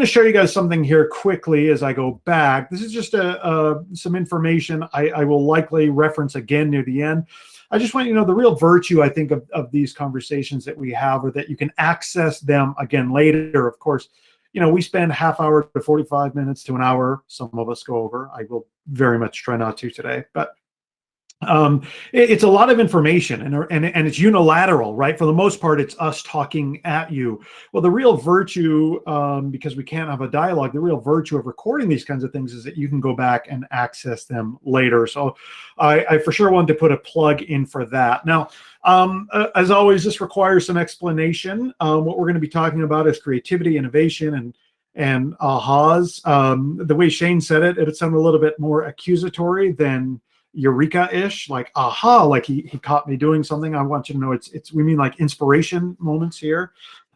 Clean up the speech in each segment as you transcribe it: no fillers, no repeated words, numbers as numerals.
going to show you guys something here quickly as I go back. This is just some information I will likely reference again near the end. I just want you to know the real virtue, I think, of these conversations that we have, or that you can access them again later. Of course, we spend half hour to 45 minutes to an hour. Some of us go over. I will very much try not to today, but it's a lot of information, and it's unilateral, right? For the most part, it's us talking at you. Well, the real virtue, because we can't have a dialogue, the real virtue of recording these kinds of things is that you can go back and access them later. So I for sure wanted to put a plug in for that. Now, as always, this requires some explanation. What we're going to be talking about is creativity, innovation, and ahas. The way Shane said it, it sounded a little bit more accusatory than Eureka-ish, like aha, like he caught me doing something. I want you to know we mean like inspiration moments here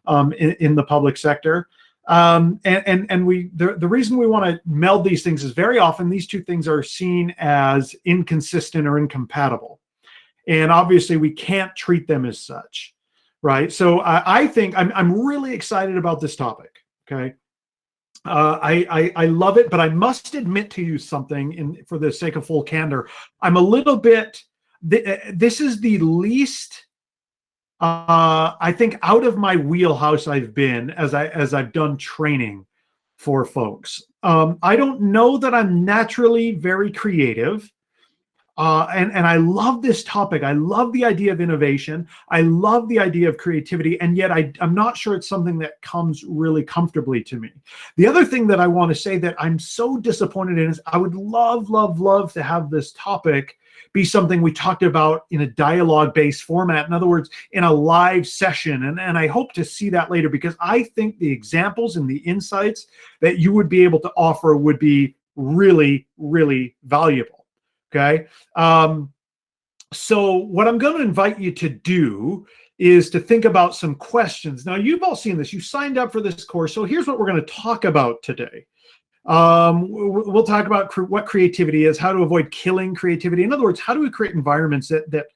in the public sector. The reason we want to meld these things is very often these two things are seen as inconsistent or incompatible. And obviously we can't treat them as such, right? So I think I'm really excited about this topic, okay? I love it, but I must admit to you something, for the sake of full candor. I'm a little bit, this is the least, I think, out of my wheelhouse I've been as I've done training for folks. I don't know that I'm naturally very creative. And I love this topic. I love the idea of innovation. I love the idea of creativity. And yet I'm not sure it's something that comes really comfortably to me. The other thing that I want to say that I'm so disappointed in is I would love, love, love to have this topic be something we talked about in a dialogue-based format. In other words, in a live session. And I hope to see that later, because I think the examples and the insights that you would be able to offer would be really, really valuable. Okay. So what I'm going to invite you to do is to think about some questions. Now, you've all seen this. You signed up for this course. So here's what we're going to talk about today. We'll talk about what creativity is, how to avoid killing creativity. In other words, how do we create environments that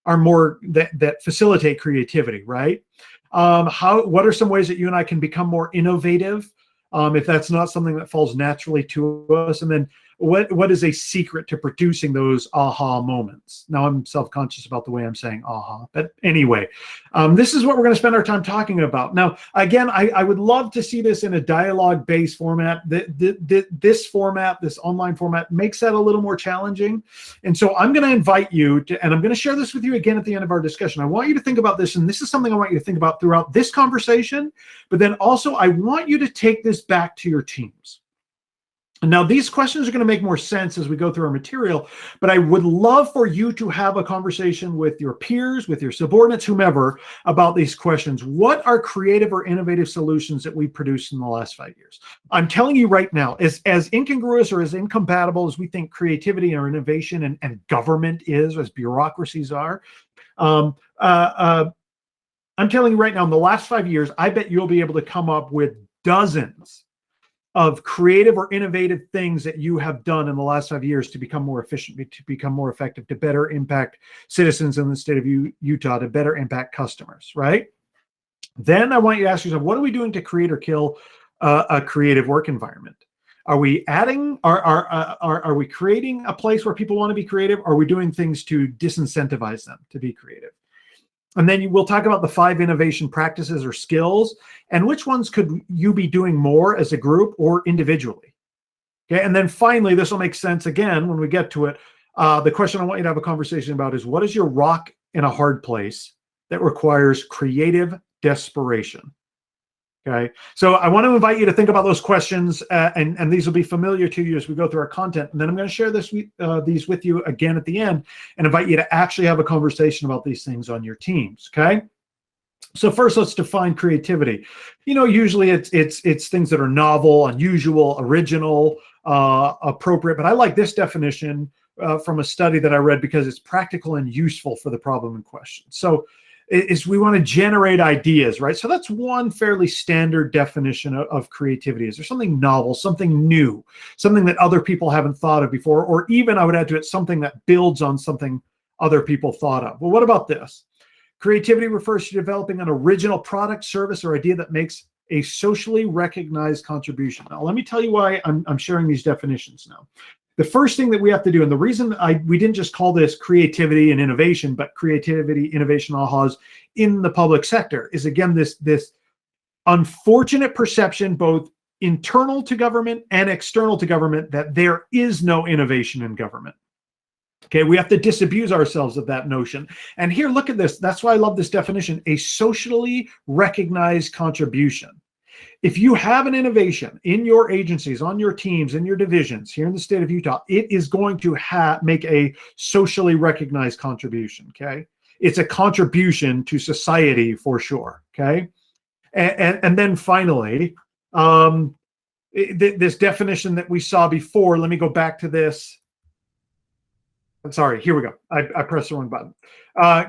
are more, that facilitate creativity, right? What are some ways that you and I can become more innovative, if that's not something that falls naturally to us? And then what is a secret to producing those aha moments? Now, I'm self-conscious about the way I'm saying aha, but anyway, this is what we're going to spend our time talking about. Now, again, I would love to see this in a dialogue-based format. This format, this online format, makes that a little more challenging. And so I'm going to invite you to, and I'm going to share this with you again at the end of our discussion. I want you to think about this, and this is something I want you to think about throughout this conversation, but then also I want you to take this back to your teams. Now, these questions are going to make more sense as we go through our material, but I would love for you to have a conversation with your peers, with your subordinates, whomever, about these questions. What are creative or innovative solutions that we produced in the last 5 years? I'm telling you right now, as incongruous or as incompatible as we think creativity or innovation and government is, as bureaucracies are, I'm telling you right now, in the last 5 years, I bet you'll be able to come up with dozens of creative or innovative things that you have done in the last 5 years to become more efficient, to become more effective, to better impact citizens in the state of Utah, to better impact customers, right? Then I want you to ask yourself, what are we doing to create or kill a creative work environment? Are we adding, are we creating a place where people want to be creative? Are we doing things to disincentivize them to be creative? And then we'll talk about the 5 innovation practices or skills, and which ones could you be doing more as a group or individually. Okay, and then finally, this will make sense again when we get to it. The question I want you to have a conversation about is, what is your rock in a hard place that requires creative desperation? Okay, so I want to invite you to think about those questions, and these will be familiar to you as we go through our content. And then I'm going to share these with you again at the end, and invite you to actually have a conversation about these things on your teams. Okay, so first, let's define creativity. Usually it's things that are novel, unusual, original, appropriate. But I like this definition from a study that I read because it's practical and useful for the problem in question. So is we want to generate ideas, right? So that's one fairly standard definition of creativity. Is there something novel, something new, something that other people haven't thought of before, or even I would add to it something that builds on something other people thought of? Well, what about this? Creativity refers to developing an original product, service, or idea that makes a socially recognized contribution. Now, let me tell you why I'm sharing these definitions now. The first thing that we have to do, and the reason we didn't just call this creativity and innovation, but creativity, innovation, ahas in the public sector, is again this unfortunate perception, both internal to government and external to government, that there is no innovation in government. Okay, we have to disabuse ourselves of that notion. And here, look at this. That's why I love this definition: a socially recognized contribution. If you have an innovation in your agencies, on your teams, in your divisions here in the state of Utah, it is going to make a socially recognized contribution. Okay, it's a contribution to society for sure. Okay, and then finally, this definition that we saw before. Let me go back to this. I'm sorry, here we go. I pressed the wrong button.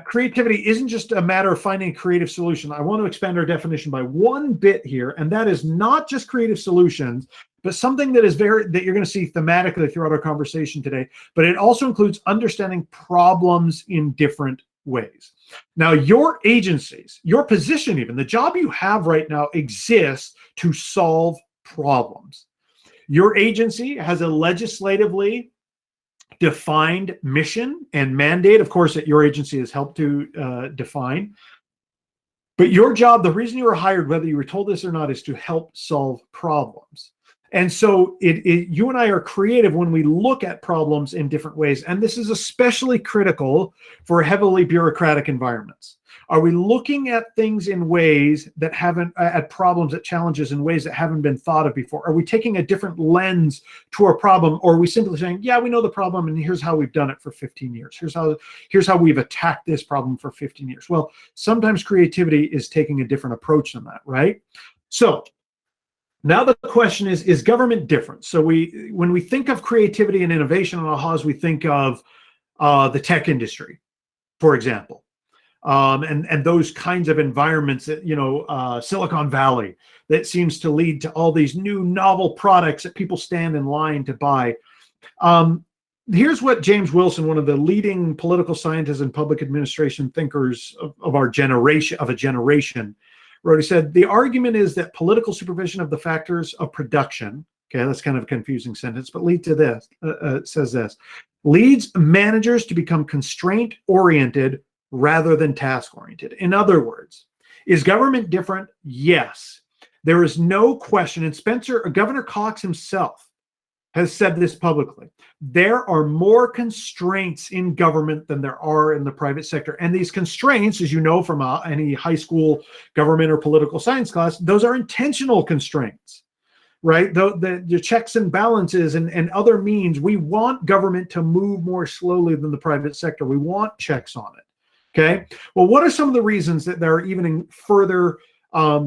Creativity isn't just a matter of finding a creative solution. I want to expand our definition by one bit here, and that is not just creative solutions, but something that that you're going to see thematically throughout our conversation today, but it also includes understanding problems in different ways. Now, your agencies, your position, even the job you have right now, exists to solve problems. Your agency has a legislatively defined mission and mandate, of course, that your agency has helped to define. But your job, the reason you were hired, whether you were told this or not, is to help solve problems. And so you and I are creative when we look at problems in different ways. And this is especially critical for heavily bureaucratic environments. Are we looking at things in ways that at problems, at challenges in ways that haven't been thought of before? Are we taking a different lens to our problem? Or are we simply saying, yeah, we know the problem and here's how we've done it for 15 years. Here's how we've attacked this problem for 15 years. Well, sometimes creativity is taking a different approach than that, right? So now the question is government different? So when we think of creativity and innovation and ahas, we think of the tech industry, for example. And those kinds of environments that, Silicon Valley, that seems to lead to all these new novel products that people stand in line to buy. Here's what James Wilson, one of the leading political scientists and public administration thinkers of a generation, wrote. He said, the argument is that political supervision of the factors of production, okay, that's kind of a confusing sentence, but says this, leads managers to become constraint-oriented rather than task-oriented. In other words, is government different? Yes. There is no question, and Governor Cox himself has said this publicly. There are more constraints in government than there are in the private sector. And these constraints, as you know from any high school government or political science class, those are intentional constraints, right? The checks and balances and other means, we want government to move more slowly than the private sector. We want checks on it. Okay, well, what are some of the reasons that there are even further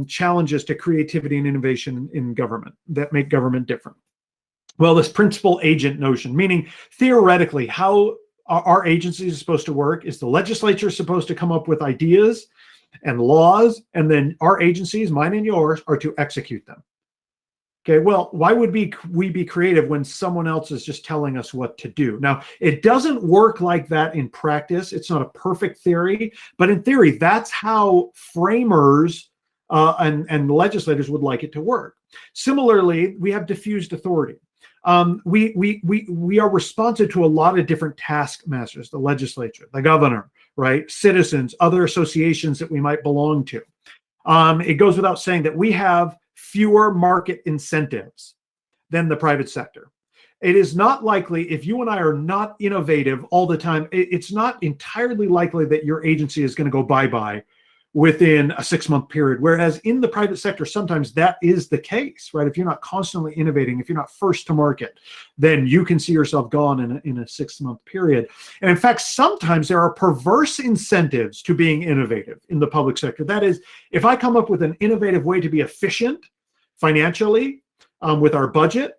challenges to creativity and innovation in government that make government different? Well, this principal agent notion, meaning theoretically how our agencies are supposed to work, is the legislature supposed to come up with ideas and laws, and then our agencies, mine and yours, are to execute them. Okay, well, why would we be creative when someone else is just telling us what to do? Now, it doesn't work like that in practice. It's not a perfect theory, but in theory, that's how framers and legislators would like it to work. Similarly, we have diffused authority. We are responsive to a lot of different taskmasters: the legislature, the governor, right? Citizens, other associations that we might belong to. It goes without saying that we have fewer market incentives than the private sector. It is not likely, if you and I are not innovative all the time, it's not entirely likely that your agency is going to go bye-bye within a 6-month period. Whereas in the private sector, sometimes that is the case, right? If you're not constantly innovating, if you're not first to market, then you can see yourself gone in a 6-month period. And in fact, sometimes there are perverse incentives to being innovative in the public sector. That is, if I come up with an innovative way to be efficient financially with our budget,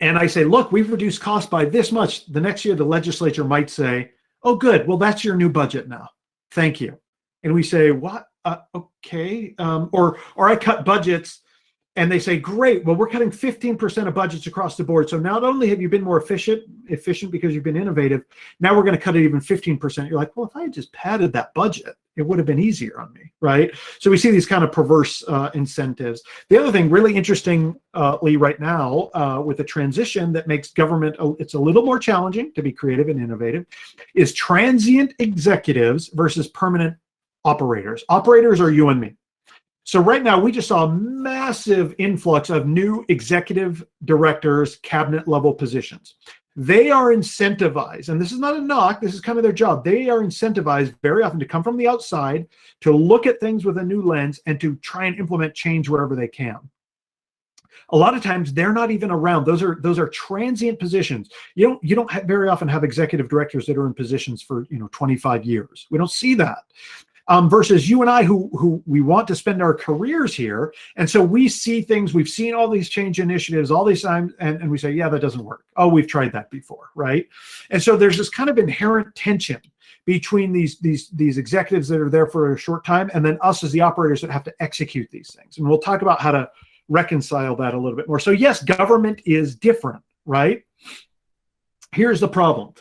and I say, look, we've reduced costs by this much, the next year the legislature might say, oh, good, well, that's your new budget now. Thank you. And we say, what? Okay. Or I cut budgets, and they say, great, well, we're cutting 15% of budgets across the board. So not only have you been more efficient because you've been innovative, now we're going to cut it even 15%. You're like, well, if I had just padded that budget, it would have been easier on me, right? So we see these kind of perverse incentives. The other thing really interestingly right now with the transition that makes government, it's a little more challenging to be creative and innovative, is transient executives versus permanent operators. Operators are you and me. So right now, we just saw a massive influx of new executive directors, cabinet level positions. They are incentivized, and this is not a knock, this is kind of their job. They are incentivized very often to come from the outside, to look at things with a new lens, and to try and implement change wherever they can. A lot of times they're not even around. Those are transient positions. You don't very often have executive directors that are in positions for 25 years. We don't see that. Versus you and I, who we want to spend our careers here. And so we see things, we've seen all these change initiatives all these times, and we say, yeah, that doesn't work. Oh, we've tried that before, right? And so there's this kind of inherent tension between these executives that are there for a short time, and then us as the operators that have to execute these things. And we'll talk about how to reconcile that a little bit more. So yes, government is different, right? Here's the problem.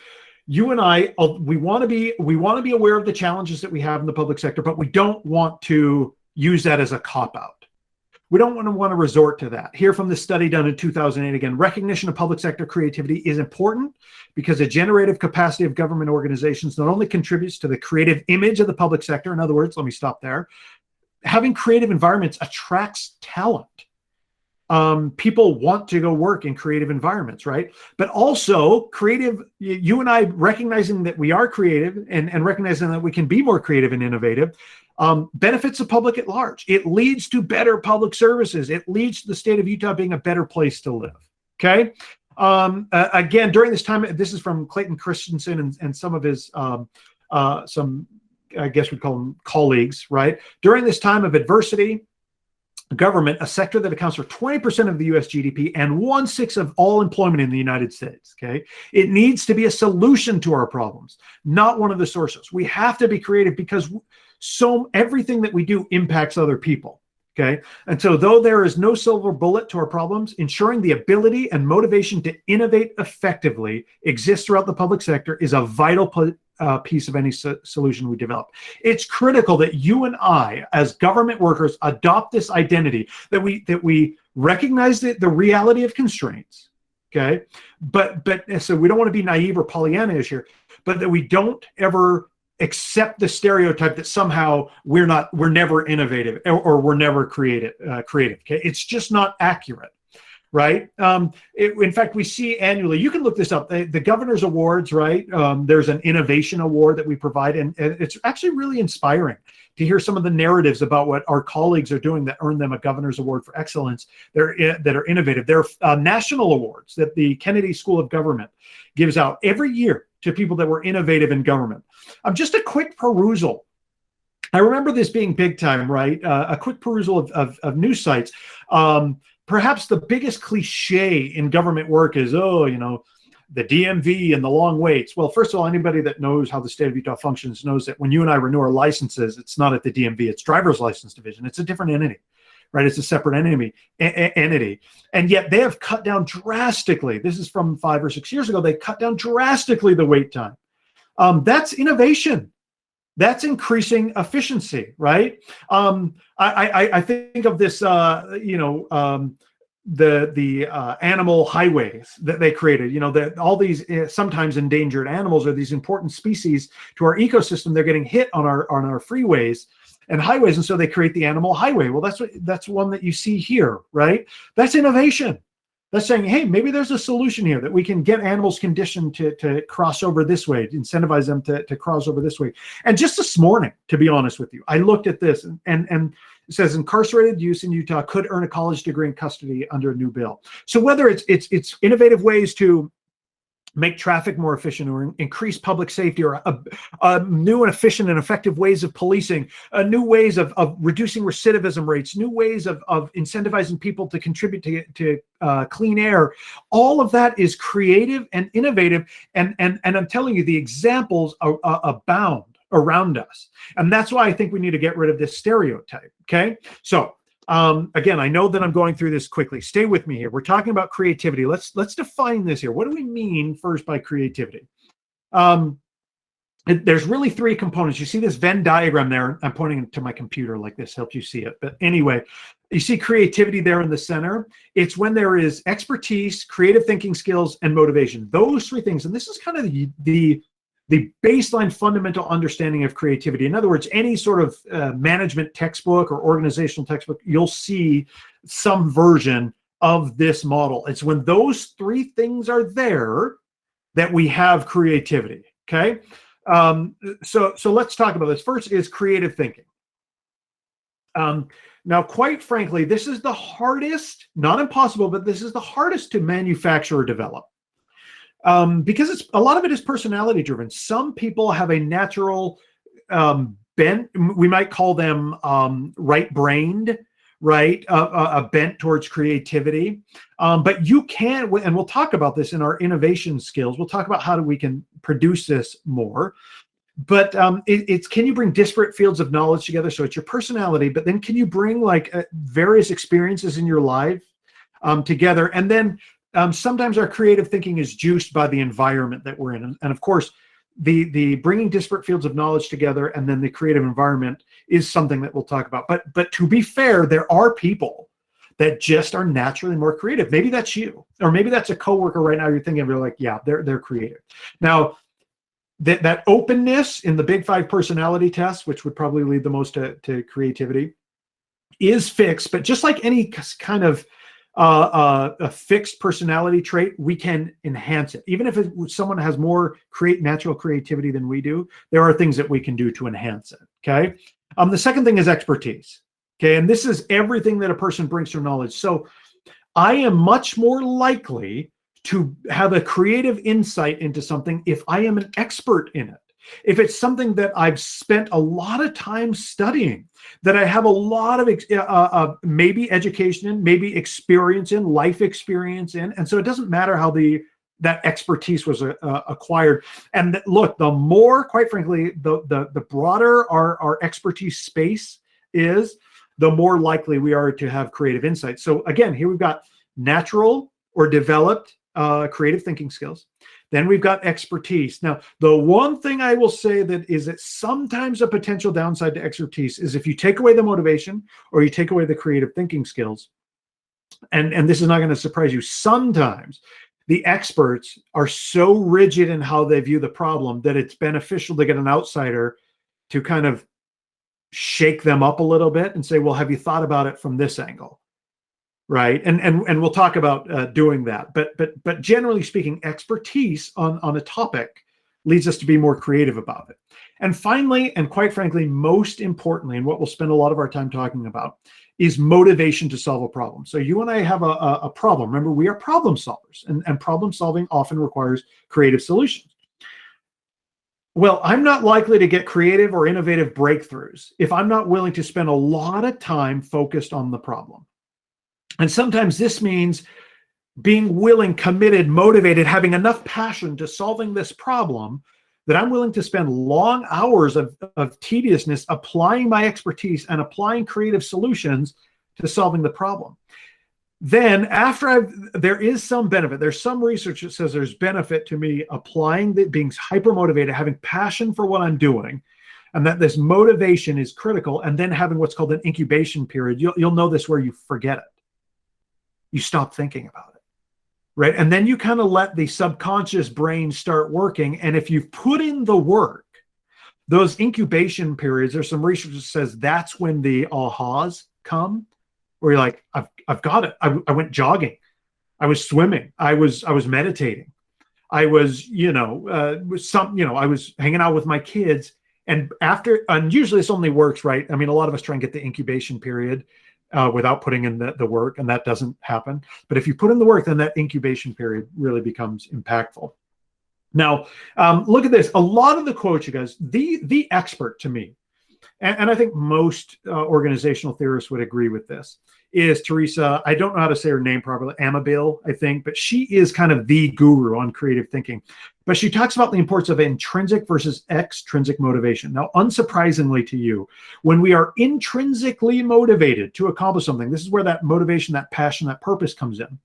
You and I, we want to be aware of the challenges that we have in the public sector, but we don't want to use that as a cop-out. We don't want to resort to that. Here from the study done in 2008, again, recognition of public sector creativity is important because the generative capacity of government organizations not only contributes to the creative image of the public sector, in other words, let me stop there, having creative environments attracts talent. People want to go work in creative environments, right? But also you and I recognizing that we are creative and recognizing that we can be more creative and innovative benefits the public at large. It leads to better public services. It leads to the state of Utah being a better place to live, okay? Again, during this time, this is from Clayton Christensen and some of his, I guess we'd call them colleagues, right? During this time of adversity, government, a sector that accounts for 20% of the US GDP and 1/6 of all employment in the United States, okay? It needs to be a solution to our problems, not one of the sources. We have to be creative because everything that we do impacts other people, okay? And so though there is no silver bullet to our problems, ensuring the ability and motivation to innovate effectively exists throughout the public sector is a vital piece of any solution we develop. It's critical that you and I, as government workers, adopt this identity, that we recognize the reality of constraints, okay? But so we don't want to be naive or Pollyanna-ish here, but that we don't ever accept the stereotype that somehow we're never innovative or we're never creative, okay? It's just not accurate. Right. In fact, we see annually, you can look this up, the governor's awards, right? There's an innovation award that we provide, and it's actually really inspiring to hear some of the narratives about what our colleagues are doing that earn them a governor's award for excellence that are innovative. There are national awards that the Kennedy School of Government gives out every year to people that were innovative in government. Just a quick perusal. I remember this being big time, right? A quick perusal of news sites. Perhaps the biggest cliche in government work is, the DMV and the long waits. Well, first of all, anybody that knows how the state of Utah functions knows that when you and I renew our licenses, it's not at the DMV, it's driver's license division. It's a different entity, right? It's a separate entity. And yet they have cut down drastically. This is from 5 or 6 years ago. They cut down drastically the wait time. That's innovation. That's increasing efficiency, right? I think of this, the animal highways that they created. All these sometimes endangered animals are these important species to our ecosystem. They're getting hit on our freeways and highways, and so they create the animal highway. Well, that's one that you see here, right? That's innovation. That's saying, hey, maybe there's a solution here that we can get animals conditioned to cross over this way, to incentivize them to cross over this way. And just this morning, to be honest with you, I looked at this and it says incarcerated youth in Utah could earn a college degree in custody under a new bill. So whether it's innovative ways to make traffic more efficient or increase public safety or new and efficient and effective ways of policing, new ways of reducing recidivism rates, new ways of incentivizing people to contribute to clean air. All of that is creative and innovative. And I'm telling you, the examples abound around us. And that's why I think we need to get rid of this stereotype, okay? So again, I know that I'm going through this quickly. Stay with me here. We're talking about creativity. Let's define this here. What do we mean first by creativity? there's really three components. You see this Venn diagram there. I'm pointing to my computer like this, helps you see it. But anyway, you see creativity there in the center. It's when there is expertise, creative thinking skills, and motivation. Those three things. And this is kind of the baseline fundamental understanding of creativity. In other words, any sort of management textbook or organizational textbook, you'll see some version of this model. It's when those three things are there that we have creativity, okay? So let's talk about this. First is creative thinking. Now, quite frankly, this is the hardest, not impossible, but this is the hardest to manufacture or develop. Because a lot of it is personality driven. Some people have a natural bent, we might call them right-brained, right? A bent towards creativity. But you can, and we'll talk about this in our innovation skills. We'll talk about how we can produce this more. But it's can you bring disparate fields of knowledge together? So it's your personality, but then can you bring like various experiences in your life together? And then sometimes our creative thinking is juiced by the environment that we're in. And of course, the bringing disparate fields of knowledge together and then the creative environment is something that we'll talk about. But to be fair, there are people that just are naturally more creative. Maybe that's you, or maybe that's a coworker right now. You're thinking, you're like, yeah, they're creative. Now, that openness in the Big Five personality test, which would probably lead the most to creativity, is fixed. But just like any kind of a fixed personality trait, we can enhance it. Even if someone has more natural creativity than we do, there are things that we can do to enhance it, okay? The second thing is expertise, okay? And this is everything that a person brings to knowledge. So I am much more likely to have a creative insight into something if I am an expert in it. If it's something that I've spent a lot of time studying, that I have a lot of maybe education in, maybe experience in, life experience in, and so it doesn't matter how that expertise was acquired. And look, the more, quite frankly, the broader our expertise space is, the more likely we are to have creative insight. So again, here we've got natural or developed creative thinking skills. Then we've got expertise. Now, the one thing I will say that sometimes a potential downside to expertise is if you take away the motivation or you take away the creative thinking skills, and this is not going to surprise you, sometimes the experts are so rigid in how they view the problem that it's beneficial to get an outsider to kind of shake them up a little bit and say, well, have you thought about it from this angle? Right. And we'll talk about doing that. But generally speaking, expertise on a topic leads us to be more creative about it. And finally, and quite frankly, most importantly, and what we'll spend a lot of our time talking about, is motivation to solve a problem. So you and I have a problem. Remember, we are problem solvers, and problem solving often requires creative solutions. Well, I'm not likely to get creative or innovative breakthroughs if I'm not willing to spend a lot of time focused on the problem. And sometimes this means being willing, committed, motivated, having enough passion to solving this problem that I'm willing to spend long hours of tediousness applying my expertise and applying creative solutions to solving the problem. Then after there is some benefit, there's some research that says there's benefit to me applying being hyper motivated, having passion for what I'm doing, and that this motivation is critical, and then having what's called an incubation period. You'll know this where you forget it. You stop thinking about it, right? And then you kind of let the subconscious brain start working. And if you've put in the work, those incubation periods, there's some research that says that's when the ahas come, where you're like, I've got it. I went jogging. I was swimming. I was meditating. I was, I was hanging out with my kids. And usually this only works, right? I mean, a lot of us try and get the incubation period without putting in the work, and that doesn't happen. But if you put in the work, then that incubation period really becomes impactful. Now, look at this. A lot of the quotes, you guys, the expert to me, and I think most organizational theorists would agree with this, is Teresa, I don't know how to say her name properly, Amabile, I think, but she is kind of the guru on creative thinking. But she talks about the importance of intrinsic versus extrinsic motivation. Now, unsurprisingly to you, when we are intrinsically motivated to accomplish something, this is where that motivation, that passion, that purpose comes in.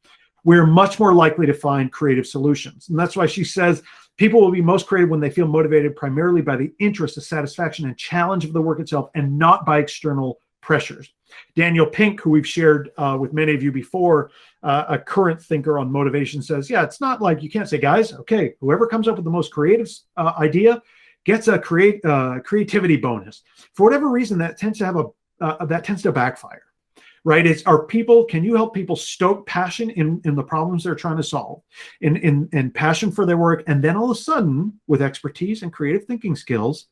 we're much more likely to find creative solutions. And that's why she says people will be most creative when they feel motivated primarily by the interest, the satisfaction, and challenge of the work itself, and not by external pressures. Daniel Pink, who we've shared with many of you before, a current thinker on motivation, says, yeah, it's not like you can't say, guys, okay, whoever comes up with the most creative idea gets a creativity bonus. For whatever reason, that tends to backfire. Right? Can you help people stoke passion in the problems they're trying to solve, in passion for their work? And then all of a sudden, with expertise and creative thinking skills,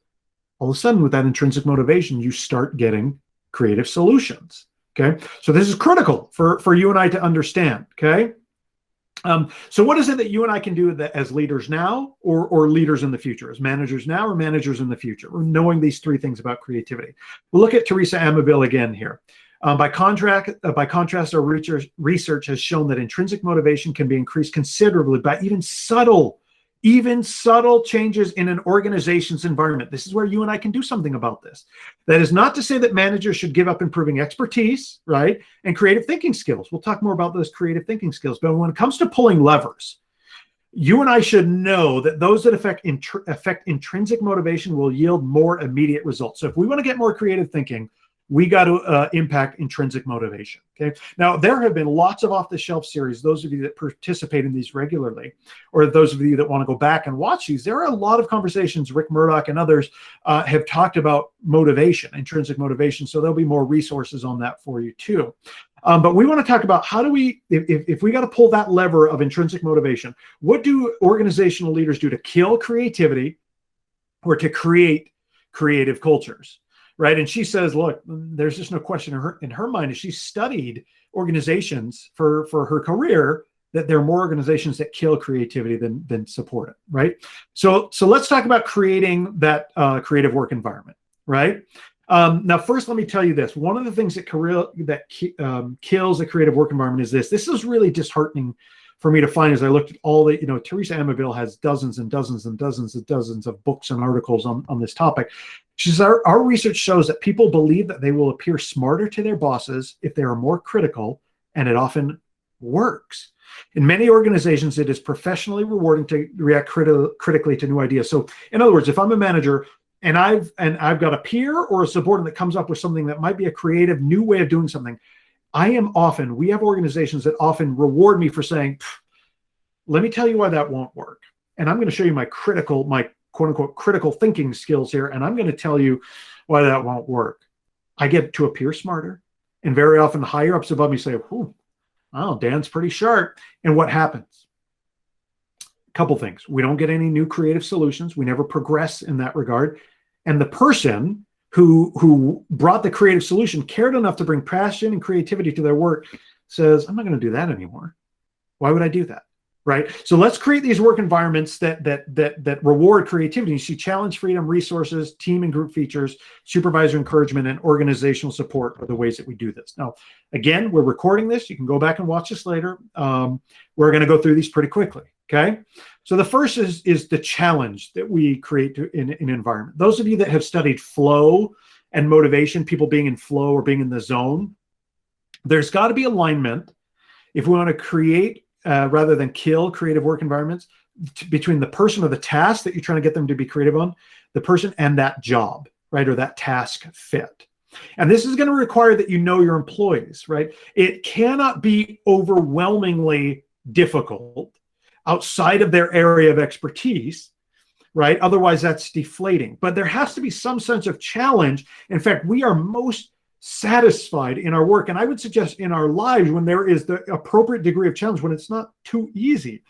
all of a sudden with that intrinsic motivation, you start getting creative solutions. Okay. So this is critical for you and I to understand. Okay. So what is it that you and I can do as leaders now, or leaders in the future, as managers now or managers in the future? We're knowing these three things about creativity. We'll look at Teresa Amabile again here. By contrast, our research has shown that intrinsic motivation can be increased considerably by even subtle changes in an organization's environment. This is where you and I can do something about this. That is not to say that managers should give up improving expertise, right, and creative thinking skills. We'll talk more about those creative thinking skills. But when it comes to pulling levers, you and I should know that those that affect intrinsic motivation will yield more immediate results. So if we want to get more creative thinking, we got to impact intrinsic motivation. Okay. Now, there have been lots of off-the-shelf series. Those of you that participate in these regularly, or those of you that want to go back and watch these, there are a lot of conversations. Rick Murdoch and others have talked about motivation, intrinsic motivation. So there'll be more resources on that for you too. But we want to talk about how do we, if we got to pull that lever of intrinsic motivation, what do organizational leaders do to kill creativity or to create creative cultures? Right. And she says, look, there's just no question in her mind, as she studied organizations for her career, that there are more organizations that kill creativity than support it. Right. So let's talk about creating that creative work environment. Right. Now, first, let me tell you this. One of the things that kills a creative work environment is this. This is really disheartening for me to find as I looked at all the, Teresa Amabile has dozens and dozens and dozens and dozens of books and articles on this topic. She says, our research shows that people believe that they will appear smarter to their bosses if they are more critical, and it often works. In many organizations, it is professionally rewarding to react critically to new ideas. So in other words, if I'm a manager and I've got a peer or a subordinate that comes up with something that might be a creative new way of doing something, we have organizations that often reward me for saying, let me tell you why that won't work. And I'm going to show you my quote unquote critical thinking skills here. And I'm going to tell you why that won't work. I get to appear smarter. And very often the higher ups above me say, oh, Dan's pretty sharp. And what happens? A couple things. We don't get any new creative solutions. We never progress in that regard. And the person who brought the creative solution cared enough to bring passion and creativity to their work says, I'm not going to do that anymore. Why would I do that? Right. So let's create these work environments that reward creativity. You see challenge, freedom, resources, team and group features, supervisor encouragement, and organizational support are the ways that we do this. Now, again, we're recording this. You can go back and watch this later. We're going to go through these pretty quickly. Okay. So the first is the challenge that we create in an environment. Those of you that have studied flow and motivation, people being in flow or being in the zone, there's got to be alignment if we want to create rather than kill creative work environments between the person or the task that you're trying to get them to be creative on, the person and that job, right? Or that task fit. And this is going to require that you know your employees, right? It cannot be overwhelmingly difficult outside of their area of expertise, right? Otherwise, that's deflating. But there has to be some sense of challenge. In fact, we are most satisfied in our work, and I would suggest in our lives, when there is the appropriate degree of challenge, when it's not too easy.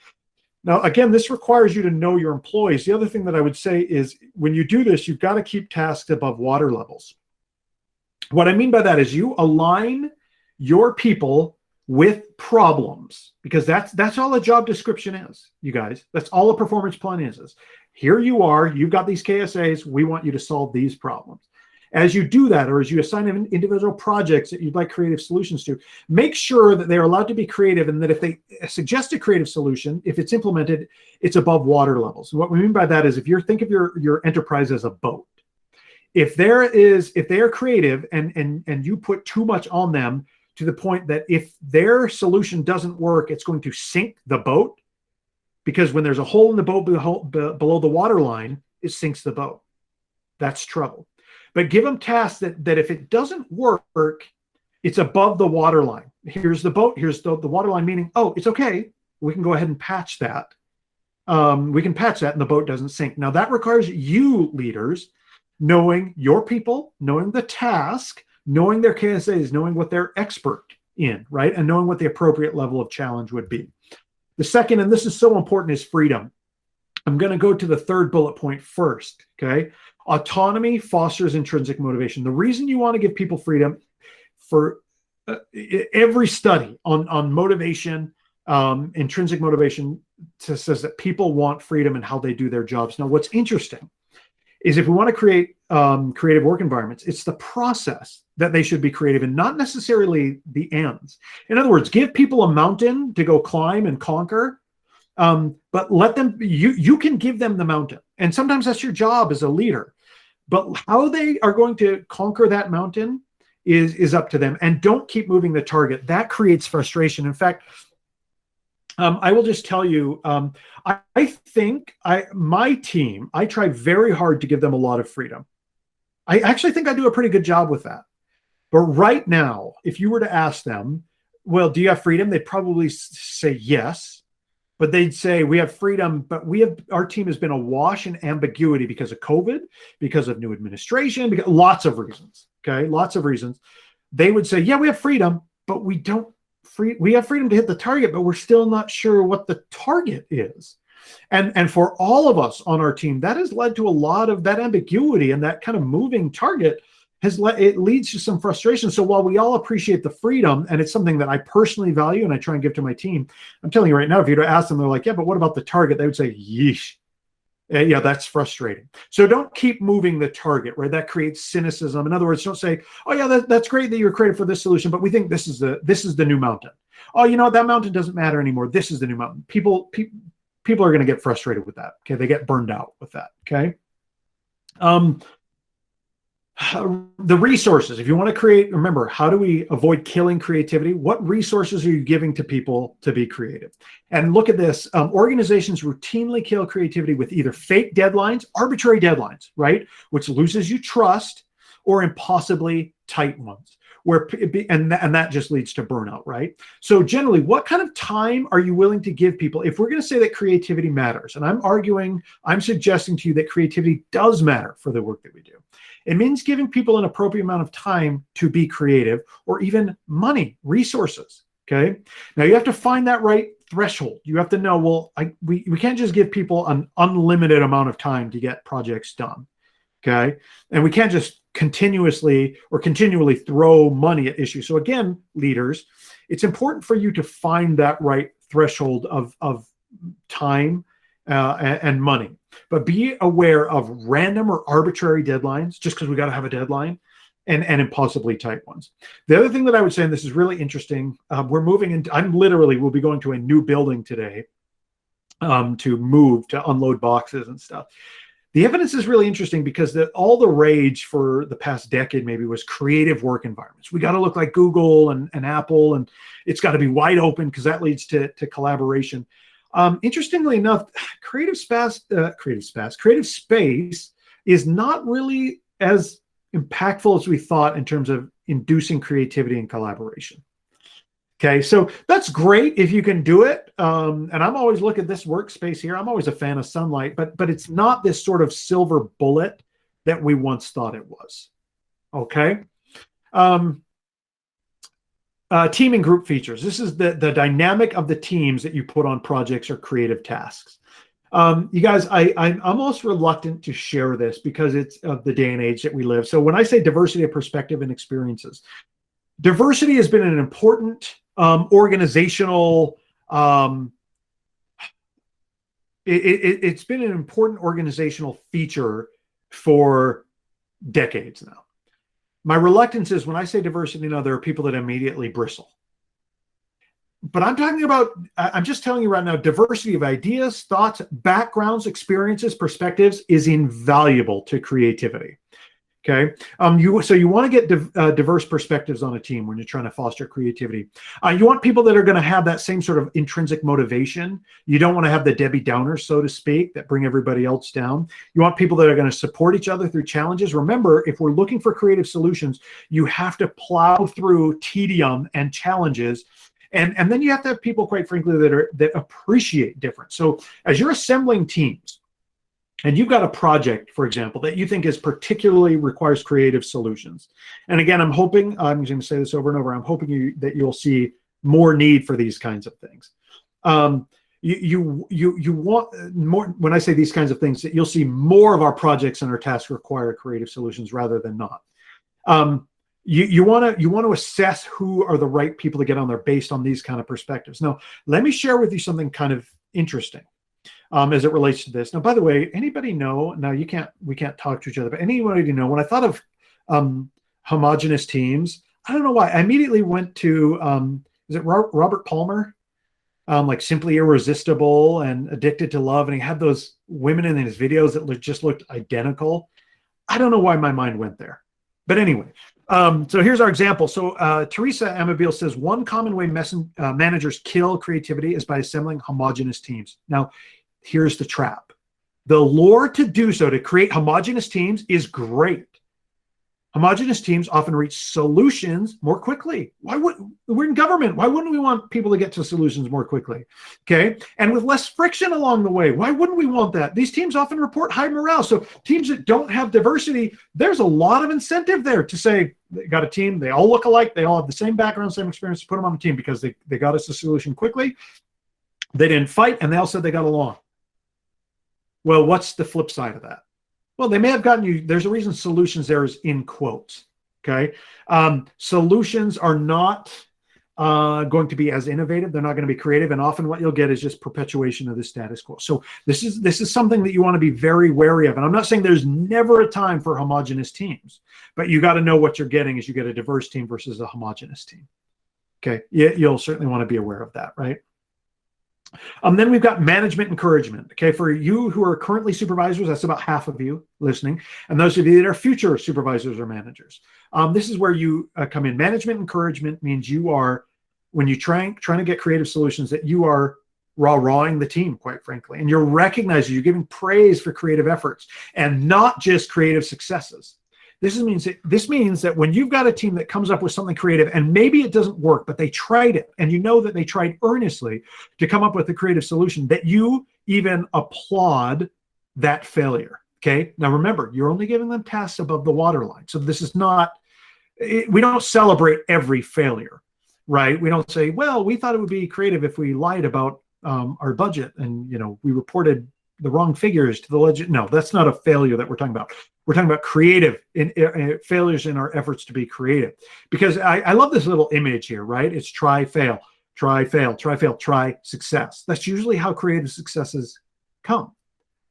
Now, again, this requires you to know your employees. The other thing that I would say is when you do this, you've got to keep tasks above water levels. What I mean by that is you align your people with problems, because that's all a job description is, you guys. That's all a performance plan is. Here you are, you've got these KSAs, we want you to solve these problems. As you do that, or as you assign them individual projects that you'd like creative solutions to, make sure that they're allowed to be creative, and that if they suggest a creative solution, if it's implemented, it's above water levels. And what we mean by that is if you think of your enterprise as a boat, if they are creative and you put too much on them to the point that if their solution doesn't work, it's going to sink the boat, because when there's a hole in the boat below the water line, it sinks the boat. That's trouble. But give them tasks that if it doesn't work, it's above the water line. Here's the boat, here's the water line, meaning, oh, it's okay. We can go ahead and patch that. We can patch that and the boat doesn't sink. Now that requires you leaders knowing your people, knowing the task, knowing their KSAs, knowing what they're expert in, right? And knowing what the appropriate level of challenge would be. The second, and this is so important, is freedom. I'm going to go to the third bullet point first, okay? Autonomy fosters intrinsic motivation. The reason you want to give people freedom, for every study on motivation, intrinsic motivation, says that people want freedom in how they do their jobs. Now, what's interesting is if we want to create creative work environments, it's the process that they should be creative in, not necessarily the ends. In other words, give people a mountain to go climb and conquer, but let them, you can give them the mountain. And sometimes that's your job as a leader. But how they are going to conquer that mountain is up to them. And don't keep moving the target. That creates frustration. In fact, I will just tell you, I think my team, I try very hard to give them a lot of freedom. I actually think I do a pretty good job with that. But right now, if you were to ask them, well, do you have freedom? They'd probably say yes, but they'd say we have freedom, but our team has been awash in ambiguity because of COVID, because of new administration, because lots of reasons. Okay, lots of reasons. They would say, yeah, we have freedom, but we have freedom to hit the target, but we're still not sure what the target is. And for all of us on our team, that has led to a lot of that ambiguity, and that kind of moving target it leads to some frustration. So while we all appreciate the freedom, and it's something that I personally value and I try and give to my team, I'm telling you right now, if you were to ask them, they're like, yeah, but what about the target? They would say, yeesh. Yeah, that's frustrating. So don't keep moving the target, right? That creates cynicism. In other words, don't say, oh yeah, that's great that you're created for this solution, but we think this is the new mountain. Oh, you know what? That mountain doesn't matter anymore. This is the new mountain. People are going to get frustrated with that. Okay, they get burned out with that. Okay. The resources, if you want to create, remember, how do we avoid killing creativity? What resources are you giving to people to be creative? And look at this. Organizations routinely kill creativity with either fake deadlines, arbitrary deadlines, right? Which loses you trust, or impossibly tight ones, and that just leads to burnout, right? So generally, what kind of time are you willing to give people? If we're going to say that creativity matters, and I'm suggesting to you that creativity does matter for the work that we do. It means giving people an appropriate amount of time to be creative, or even money, resources, okay? Now you have to find that right threshold. You have to know, well, we can't just give people an unlimited amount of time to get projects done, okay? And we can't just continually throw money at issues. So again, leaders, it's important for you to find that right threshold of time and money. But be aware of random or arbitrary deadlines, just because we got to have a deadline, and impossibly tight ones. The other thing that I would say, and this is really interesting, we're moving into, we'll be going to a new building today to unload boxes and stuff. The evidence is really interesting because all the rage for the past decade maybe was creative work environments. We got to look like Google and Apple, and it's got to be wide open because that leads to collaboration. Interestingly enough, creative space is not really as impactful as we thought in terms of inducing creativity and collaboration. Okay, so that's great if you can do it. And I'm always looking at this workspace here. I'm always a fan of sunlight, but it's not this sort of silver bullet that we once thought it was. Okay. Team and group features. This is the dynamic of the teams that you put on projects or creative tasks. You guys, I'm almost reluctant to share this because it's of the day and age that we live. So when I say diversity of perspective and experiences, diversity has been an important organizational, it's been an important organizational feature for decades now. My reluctance is when I say diversity, there are people that immediately bristle. But I'm just telling you right now, diversity of ideas, thoughts, backgrounds, experiences, perspectives is invaluable to creativity. Okay. So you want to get diverse perspectives on a team when you're trying to foster creativity. You want people that are going to have that same sort of intrinsic motivation. You don't want to have the Debbie Downers, so to speak, that bring everybody else down. You want people that are going to support each other through challenges. Remember, if we're looking for creative solutions, you have to plow through tedium and challenges. And then you have to have people, quite frankly, that appreciate difference. So as you're assembling teams, and you've got a project, for example, that you think is particularly requires creative solutions. And again, I'm hoping, I'm going to say this over and over, I'm hoping that you'll see more need for these kinds of things. You want more, when I say these kinds of things, that you'll see more of our projects and our tasks require creative solutions rather than not. You want to assess who are the right people to get on there based on these kind of perspectives. Now, let me share with you something kind of interesting. As it relates to this. Now, by the way, anybody know, now we can't talk to each other, but anybody know, when I thought of homogenous teams, I don't know why, I immediately went to, is it Robert Palmer? Like Simply Irresistible and Addicted to Love. And he had those women in his videos that just looked identical. I don't know why my mind went there. But anyway, so here's our example. So Teresa Amabile says, one common way managers kill creativity is by assembling homogenous teams. Now, here's the trap. The lure to do so, to create homogeneous teams, is great. Homogeneous teams often reach solutions more quickly. We're in government. Why wouldn't we want people to get to solutions more quickly? Okay. And with less friction along the way. Why wouldn't we want that? These teams often report high morale. So teams that don't have diversity, there's a lot of incentive there to say, they got a team, they all look alike, they all have the same background, same experience, put them on the team because they got us a solution quickly. They didn't fight, and they all said they got along. Well, what's the flip side of that? Well, they may have gotten you, there's a reason solutions there is in quotes, okay? Solutions are not going to be as innovative. They're not going to be creative. And often what you'll get is just perpetuation of the status quo. So this is something that you want to be very wary of. And I'm not saying there's never a time for homogenous teams, but you got to know what you're getting as you get a diverse team versus a homogenous team. Okay, you'll certainly want to be aware of that, right? Then we've got management encouragement. Okay, for you who are currently supervisors, that's about half of you listening, and those of you that are future supervisors or managers. This is where you come in. Management encouragement means you are, when you're trying to get creative solutions, that you are rah-rahing the team, quite frankly, and you're recognizing, you're giving praise for creative efforts and not just creative successes. This means that when you've got a team that comes up with something creative and maybe it doesn't work, but they tried it, and you know that they tried earnestly to come up with a creative solution, that you even applaud that failure. Okay. Now remember, you're only giving them tasks above the waterline. So this is not, we don't celebrate every failure, right? We don't say, well, we thought it would be creative if we lied about our budget and, we reported the wrong figures to the legend. No, that's not a failure that we're talking about. We're talking about creative failures in our efforts to be creative. Because I love this little image here, right? It's try, fail, try, fail, try, fail, try, success. That's usually how creative successes come,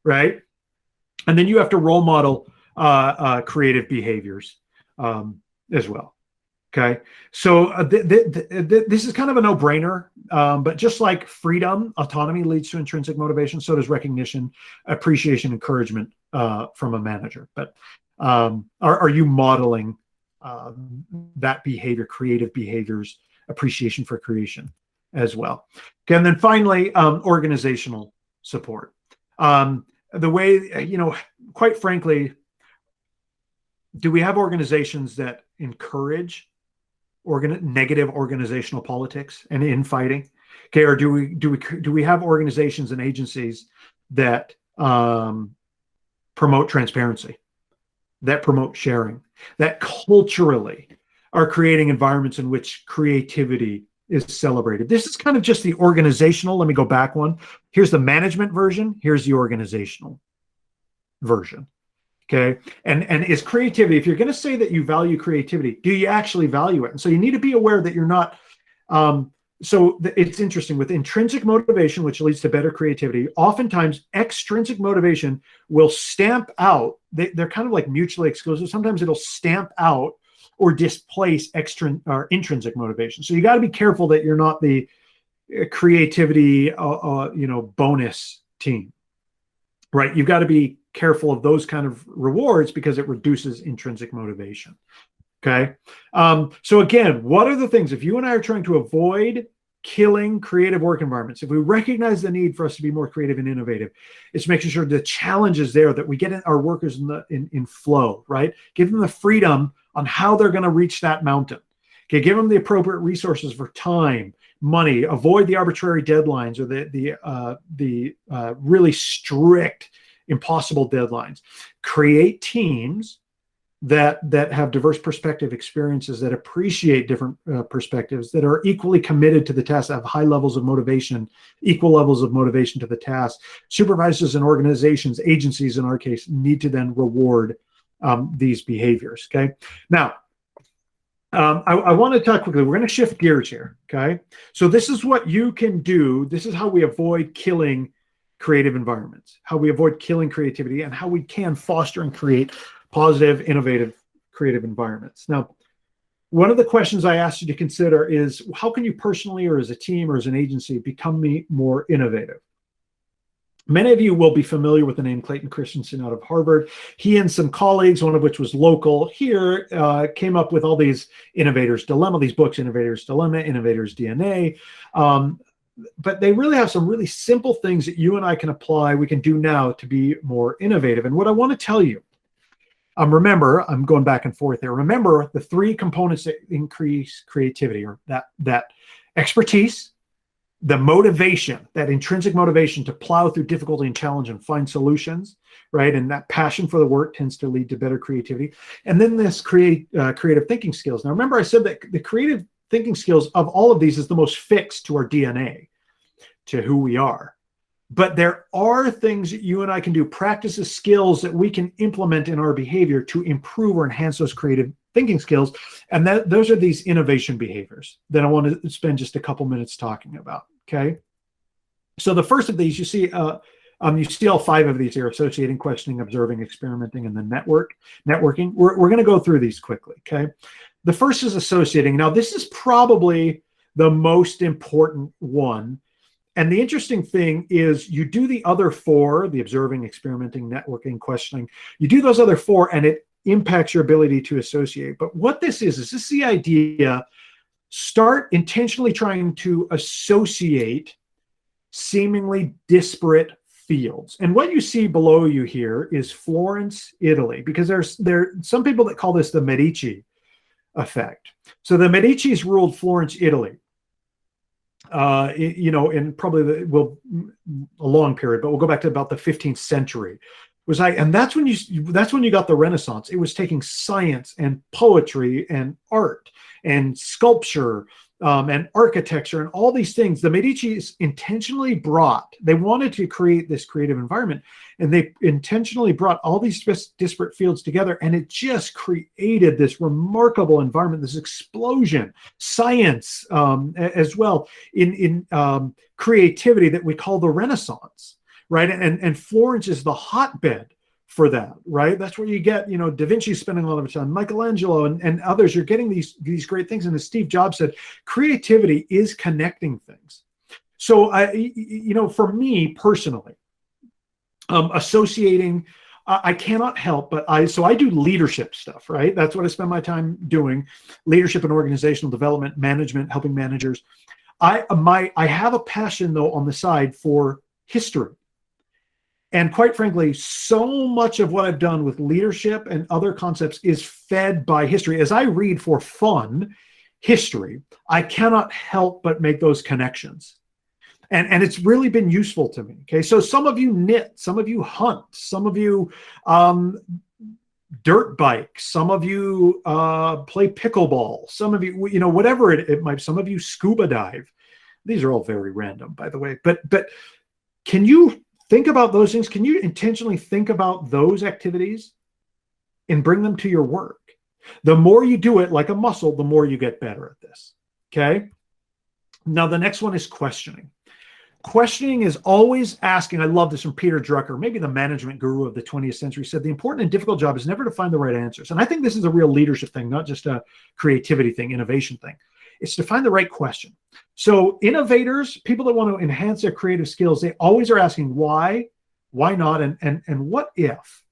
right? And then you have to role model creative behaviors as well. Okay, so this is kind of a no-brainer, but just like freedom, autonomy leads to intrinsic motivation, so does recognition, appreciation, encouragement from a manager. But are you modeling that behavior, creative behaviors, appreciation for creation as well? Okay, and then finally, organizational support. The way, quite frankly, do we have organizations that encourage negative organizational politics and infighting? Okay, or do we have organizations and agencies that promote transparency, that promote sharing, that culturally are creating environments in which creativity is celebrated? This is kind of just the organizational. Let me go back one. Here's the management version. Here's the organizational version. Okay. And is creativity, if you're going to say that you value creativity, do you actually value it? And so you need to be aware that you're not. It's interesting with intrinsic motivation, which leads to better creativity. Oftentimes extrinsic motivation will stamp out. They're kind of like mutually exclusive. Sometimes it'll stamp out or displace intrinsic motivation. So you got to be careful that you're not the creativity, bonus team, right? You've got to be careful of those kind of rewards because it reduces intrinsic motivation. Okay. So again, what are the things, if you and I are trying to avoid killing creative work environments, if we recognize the need for us to be more creative and innovative, it's making sure the challenge is there, that we get our workers in flow, right? Give them the freedom on how they're going to reach that mountain. Okay, give them the appropriate resources for time, money, avoid the arbitrary deadlines or the really strict, impossible deadlines. Create teams that have diverse perspective experiences, that appreciate different perspectives, that are equally committed to the task, have high levels of motivation, equal levels of motivation to the task. Supervisors and organizations, agencies in our case, need to then reward these behaviors. Okay. Now, I want to talk quickly. We're going to shift gears here. Okay. So this is what you can do. This is how we avoid killing creative environments, how we avoid killing creativity, and how we can foster and create positive, innovative, creative environments. Now, one of the questions I asked you to consider is, how can you personally, or as a team, or as an agency, become more innovative? Many of you will be familiar with the name Clayton Christensen out of Harvard. He and some colleagues, one of which was local here, came up with all these Innovator's Dilemma, these books, Innovator's Dilemma, Innovator's DNA. But they really have some really simple things that you and I can apply, we can do now to be more innovative. And what I want to tell you, remember, I'm going back and forth there. Remember the three components that increase creativity, or that expertise, the motivation, that intrinsic motivation to plow through difficulty and challenge and find solutions, right? And that passion for the work tends to lead to better creativity. And then this creative thinking skills. Now, remember I said that the creative thinking skills of all of these is the most fixed to our DNA, to who we are. But there are things that you and I can do, practices, skills that we can implement in our behavior to improve or enhance those creative thinking skills. And those are these innovation behaviors that I want to spend just a couple minutes talking about. Okay. So the first of these, you see all five of these here: associating, questioning, observing, experimenting, and then networking. We're going to go through these quickly. Okay. The first is associating. Now, this is probably the most important one. And the interesting thing is, you do the other four, the observing, experimenting, networking, questioning, you do those other four, and it impacts your ability to associate. But what this is the idea, start intentionally trying to associate seemingly disparate fields. And what you see below you here is Florence, Italy, because there are some people that call this the Medici effect. So the Medicis ruled Florence, Italy. In probably a long period, but we'll go back to about the 15th century. And that's when you got the Renaissance. It was taking science and poetry and art and sculpture and architecture and all these things. The Medicis intentionally they wanted to create this creative environment, and they intentionally brought all these disparate fields together, and it just created this remarkable environment, this explosion, science as well, in creativity that we call the Renaissance, right? And Florence is the hotbed for that, right? That's where you get, Da Vinci spending a lot of time, Michelangelo and others. You're getting these great things. And as Steve Jobs said, creativity is connecting things. So for me personally, associating, I cannot help, but I do leadership stuff, right? That's what I spend my time doing: leadership and organizational development, management, helping managers. I have a passion though on the side for history. And quite frankly, so much of what I've done with leadership and other concepts is fed by history. As I read for fun history, I cannot help but make those connections. And it's really been useful to me. Okay, so some of you knit, some of you hunt, some of you dirt bike, some of you play pickleball, some of you, whatever it might, some of you scuba dive. These are all very random, by the way. But can you think about those things? Can you intentionally think about those activities and bring them to your work? The more you do it like a muscle, the more you get better at this. Okay. Now, the next one is questioning. Questioning is always asking. I love this from Peter Drucker, maybe the management guru of the 20th century, said the important and difficult job is never to find the right answers. And I think this is a real leadership thing, not just a creativity thing, innovation thing. It's to find the right question. So innovators, people that want to enhance their creative skills, they always are asking why, Why not? And what if?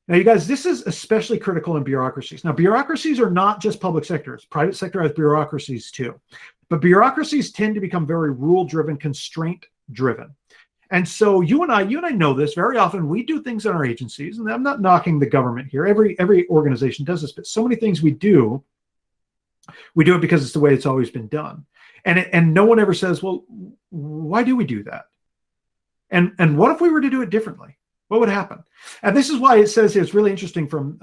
Now, you guys, this is especially critical in bureaucracies. Now, bureaucracies are not just public sectors. Private sector has bureaucracies too. But bureaucracies tend to become very rule-driven, constraint-driven. And so you and I know this very often. We do things in our agencies, and I'm not knocking the government here. Every organization does this, but so many things we do it because it's the way it's always been done. And no one ever says, well, why do we do that? And what if we were to do it differently? What would happen? And this is why it says here, it's really interesting from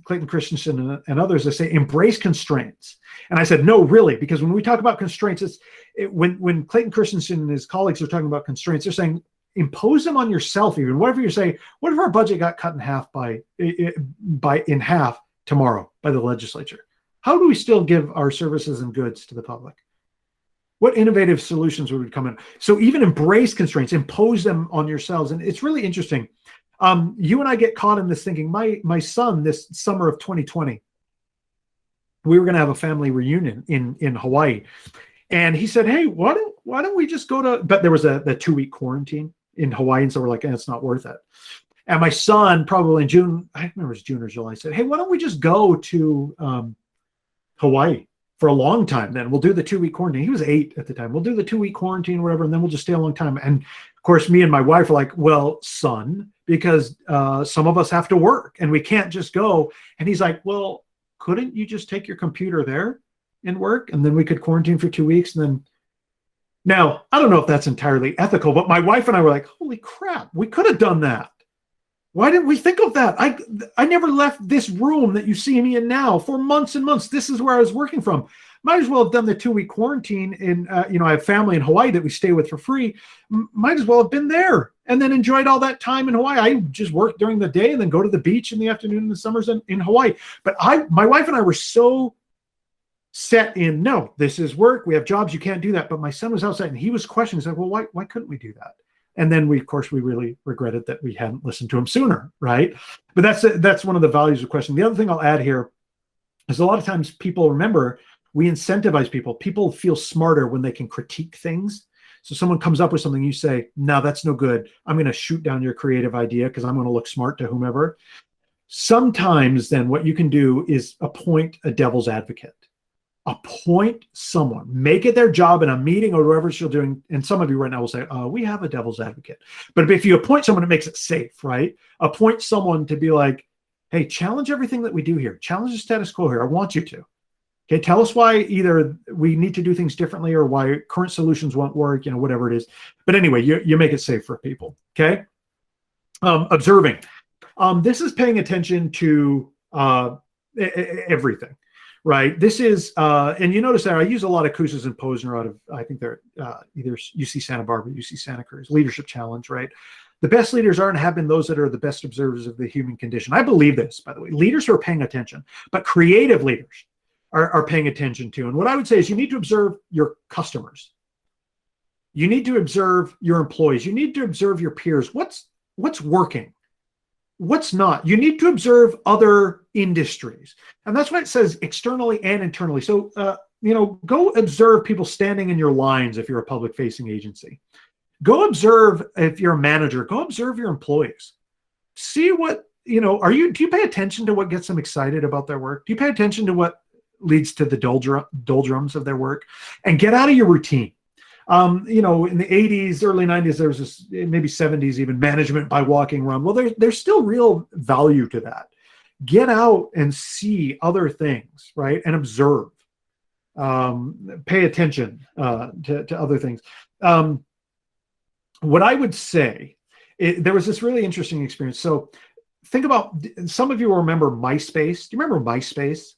Clayton Christensen and others. They say, embrace constraints. And I said, no, really, because when we talk about constraints, when Clayton Christensen and his colleagues are talking about constraints, they're saying, impose them on yourself even. Whatever you say, what if our budget got cut in half in half tomorrow by the legislature? How do we still give our services and goods to the public? What innovative solutions would come in? So even embrace constraints, impose them on yourselves. And it's really interesting. You and I get caught in this thinking. My son, this summer of 2020, we were going to have a family reunion in Hawaii. And he said, hey, why don't we just go to, but there was the 2-week quarantine in Hawaii. And so we're like, it's not worth it. And my son, probably in June, I remember it was June or July, said, hey, why don't we just go to Hawaii for a long time? Then we'll do the 2-week quarantine. He was 8 at the time. We'll do the 2-week quarantine, whatever, and then we'll just stay a long time. And of course, me and my wife are like, well, son, because some of us have to work and we can't just go. And he's like, well, couldn't you just take your computer there and work? And then we could quarantine for 2 weeks. And then, now, I don't know if that's entirely ethical, but my wife and I were like, holy crap, we could have done that. Why didn't we think of that? I never left this room that you see me in now for months and months. This is where I was working from. Might as well have done the 2-week quarantine in, I have family in Hawaii that we stay with for free. Might as well have been there and then enjoyed all that time in Hawaii. I just worked during the day and then go to the beach in the afternoon in the summers in Hawaii. But my wife and I were so set in, no, this is work. We have jobs. You can't do that. But my son was outside and he was questioning. He's like, well, why couldn't we do that? And then we really regretted that we hadn't listened to him sooner, right? But that's one of the values of questioning. The other thing I'll add here is a lot of times people, remember, we incentivize people. People feel smarter when they can critique things. So someone comes up with something, you say, no, that's no good. I'm going to shoot down your creative idea because I'm going to look smart to whomever. Sometimes then what you can do is appoint a devil's advocate. Appoint someone, make it their job in a meeting or whatever you're doing. And some of you right now will say, we have a devil's advocate. But if you appoint someone, it makes it safe, right? Appoint someone to be like, hey, challenge everything that we do here. Challenge the status quo here. I want you to. Okay, tell us why either we need to do things differently or why current solutions won't work, whatever it is. But anyway, you make it safe for people, okay? Observing. This is paying attention to everything. Right. This is, and you notice that I use a lot of Kouzes and Posner out of, I think they're either UC Santa Barbara, UC Santa Cruz, Leadership Challenge, right? The best leaders are and have been those that are the best observers of the human condition. I believe this, by the way. Leaders who are paying attention, but creative leaders are paying attention to. And what I would say is you need to observe your customers. You need to observe your employees. You need to observe your peers. What's working? What's not? You need to observe other industries. And that's why it says externally and internally. So, go observe people standing in your lines if you're a public facing agency. Go observe if you're a manager. Go observe your employees. See what, do you pay attention to what gets them excited about their work? Do you pay attention to what leads to the doldrums of their work? And get out of your routine. In the 80s, early 90s, there was this, maybe 70s even, management by walking around. Well, there's still real value to that. Get out and see other things, right? And observe. Pay attention to other things. What I would say, there was this really interesting experience. So think about, some of you will remember MySpace. Do you remember MySpace?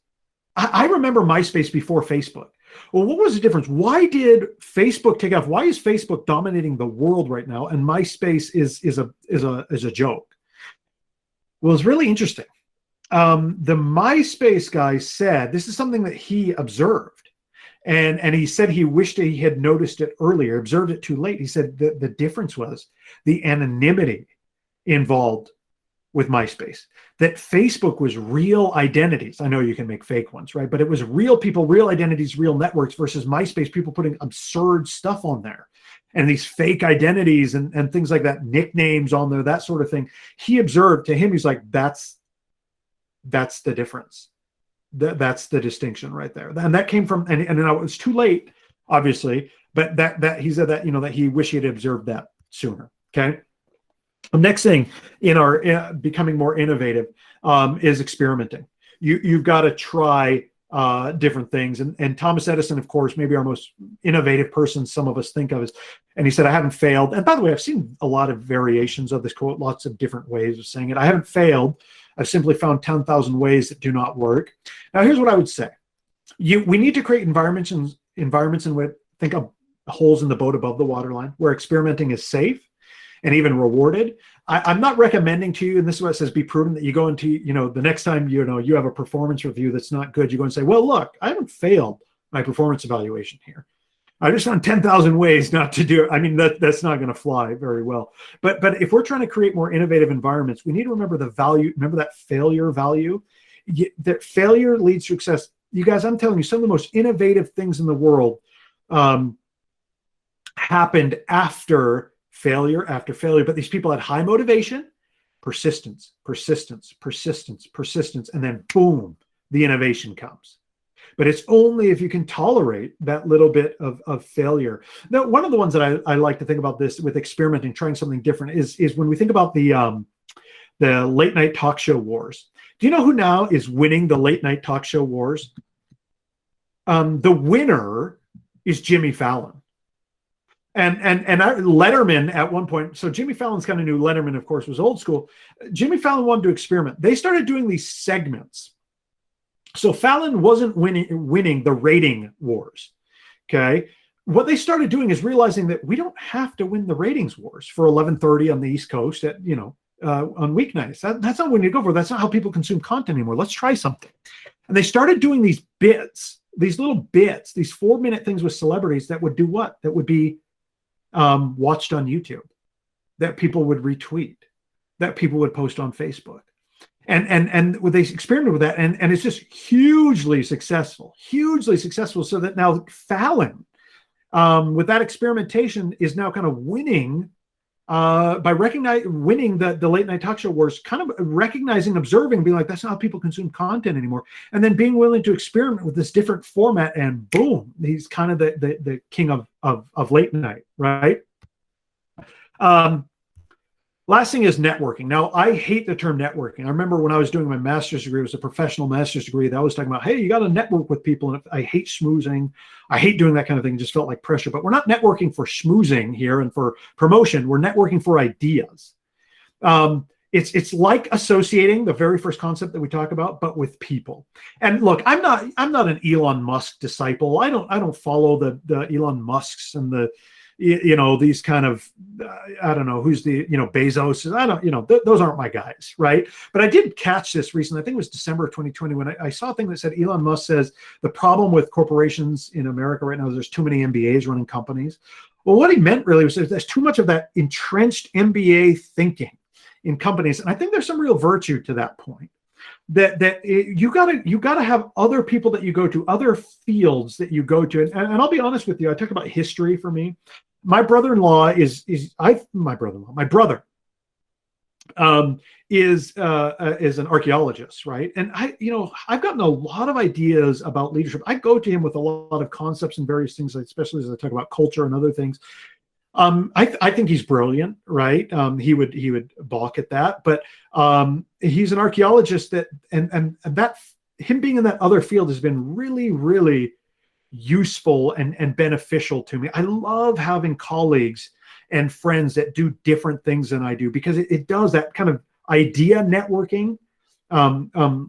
I remember MySpace before Facebook. Well, what was the difference? Why did Facebook take off? Why is Facebook dominating the world right now, and MySpace is a joke? Well, it's really interesting. The MySpace guy said this is something that he observed, and he said he wished he had noticed it earlier, observed it too late. He said the difference was the anonymity involved with MySpace, that Facebook was real identities. I know you can make fake ones, right? But it was real people, real identities, real networks versus MySpace, people putting absurd stuff on there and these fake identities and things like that, nicknames on there, that sort of thing. He observed, to him, he's like, that's the difference. That's the distinction right there. And that came from, and it was too late, obviously, but that he said that, that he wished he had observed that sooner. Okay. The next thing in our becoming more innovative is experimenting. You've got to try different things. And Thomas Edison, of course, maybe our most innovative person some of us think of, and he said, I haven't failed. And by the way, I've seen a lot of variations of this quote, lots of different ways of saying it. I haven't failed. I've simply found 10,000 ways that do not work. Now, here's what I would say. We need to create environments in which, think of holes in the boat above the waterline, where experimenting is safe and even rewarded. I'm not recommending to you, and this is what it says, be prudent, that you go into, the next time, you have a performance review that's not good, you go and say, well, look, I haven't failed my performance evaluation here. I just found 10,000 ways not to do it. I mean, that's not going to fly very well. But if we're trying to create more innovative environments, we need to remember the value, remember that failure value. That failure leads to success. You guys, I'm telling you, some of the most innovative things in the world happened after failure, but these people had high motivation, persistence, and then boom, the innovation comes. But it's only if you can tolerate that little bit of failure. Now, one of the ones that I like to think about this with experimenting, trying something different, is when we think about the late night talk show wars. Do you know who now is winning the late night talk show wars? The winner is Jimmy Fallon. And Letterman at one point, so Jimmy Fallon's kind of new. Letterman, of course, was old school. Jimmy Fallon wanted to experiment. They started doing these segments. So Fallon wasn't winning the rating wars. Okay. What they started doing is realizing that we don't have to win the ratings wars for 11:30 on the East Coast at, on weeknights. That's not what we need to go for. That's not how people consume content anymore. Let's try something. And they started doing these bits, these little bits, these 4-minute things with celebrities that would do what? That would be watched on YouTube, that people would retweet, that people would post on Facebook. And they experimented with that, and it's just hugely successful, so that now Fallon, with that experimentation, is now kind of winning by winning the late night talk show wars, kind of recognizing, observing, being like, that's not how people consume content anymore, and then being willing to experiment with this different format, and boom, he's kind of the king of late night, right? Last thing is networking. Now, I hate the term networking. I remember when I was doing my master's degree, it was a professional master's degree, that I was talking about, hey, you got to network with people. And I hate schmoozing. I hate doing that kind of thing. It just felt like pressure. But we're not networking for schmoozing here and for promotion. We're networking for ideas. It's like associating, the very first concept that we talk about, but with people. And look, I'm not an Elon Musk disciple. I don't follow the Elon Musks and the these kind of, I don't know who's the, Bezos. I don't, those aren't my guys, right? But I did catch this recently. I think it was December of 2020 when I saw a thing that said Elon Musk says the problem with corporations in America right now is there's too many MBAs running companies. Well, what he meant really was there's too much of that entrenched MBA thinking in companies, and I think there's some real virtue to that point. That you gotta have other people that you go to, other fields that you go to, and I'll be honest with you. I talk about history for me. My brother-in-law is an archaeologist, right? And I've gotten a lot of ideas about leadership. I go to him with a lot of concepts and various things, especially as I talk about culture and other things. I think he's brilliant, right? He would balk at that, but he's an archaeologist and that him being in that other field has been really, really useful and beneficial to me. I love having colleagues and friends that do different things than I do, because it does that kind of idea networking